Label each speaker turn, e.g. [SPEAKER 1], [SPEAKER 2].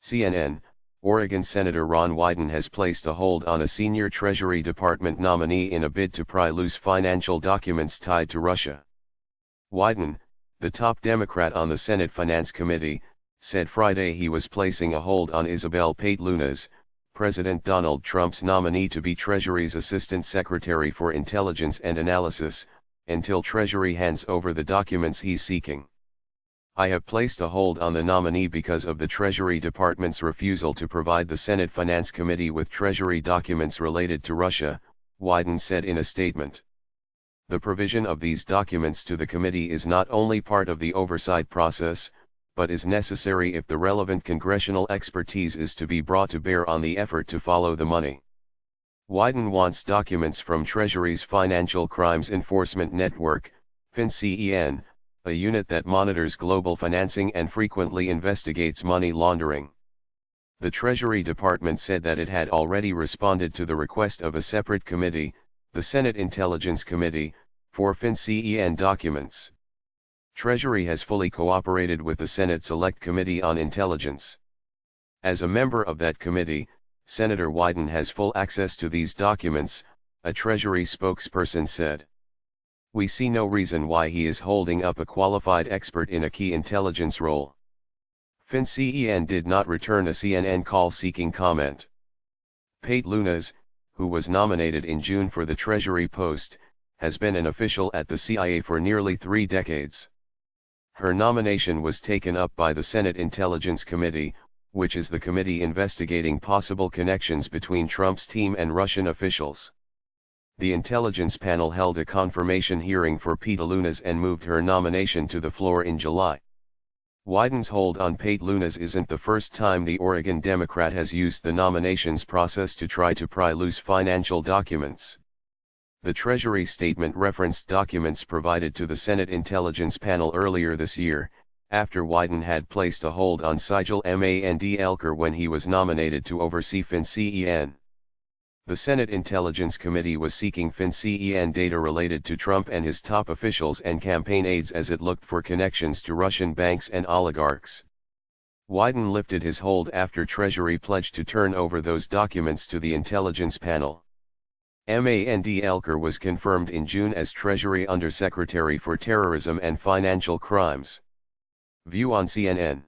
[SPEAKER 1] CNN, Oregon Senator Ron Wyden has placed a hold on a senior Treasury Department nominee in a bid to pry loose financial documents tied to Russia. Wyden, the top Democrat on the Senate Finance Committee, said Friday he was placing a hold on Isabel Pate-Lunas, President Donald Trump's nominee to be Treasury's Assistant Secretary for Intelligence and Analysis, until Treasury hands over the documents he's seeking. I have placed a hold on the nominee because of the Treasury Department's refusal to provide the Senate Finance Committee with Treasury documents related to Russia, Wyden said in a statement. The provision of these documents to the committee is not only part of the oversight process, but is necessary if the relevant congressional expertise is to be brought to bear on the effort to follow the money. Wyden wants documents from Treasury's Financial Crimes Enforcement Network, FinCEN, a unit that monitors global financing and frequently investigates money laundering. The Treasury Department said that it had already responded to the request of a separate committee, the Senate Intelligence Committee, for FinCEN documents. Treasury has fully cooperated with the Senate Select Committee on Intelligence. As a member of that committee, Senator Wyden has full access to these documents, a Treasury spokesperson said. We see no reason why he is holding up a qualified expert in a key intelligence role. FinCEN did not return a CNN call seeking comment. Pate-Lunas, who was nominated in June for the Treasury post, has been an official at the CIA for nearly 3 decades. Her nomination was taken up by the Senate Intelligence Committee, which is the committee investigating possible connections between Trump's team and Russian officials. The intelligence panel held a confirmation hearing for Pate-Lunas and moved her nomination to the floor in July. Wyden's hold on Pate-Lunas isn't the first time the Oregon Democrat has used the nominations process to try to pry loose financial documents. The Treasury statement referenced documents provided to the Senate Intelligence Panel earlier this year, after Wyden had placed a hold on Sigel Mandl when he was nominated to oversee FinCEN. The Senate Intelligence Committee was seeking FinCEN data related to Trump and his top officials and campaign aides as it looked for connections to Russian banks and oligarchs. Wyden lifted his hold after Treasury pledged to turn over those documents to the intelligence panel. Mandl was confirmed in June as Treasury Undersecretary for Terrorism and Financial Crimes. View on CNN.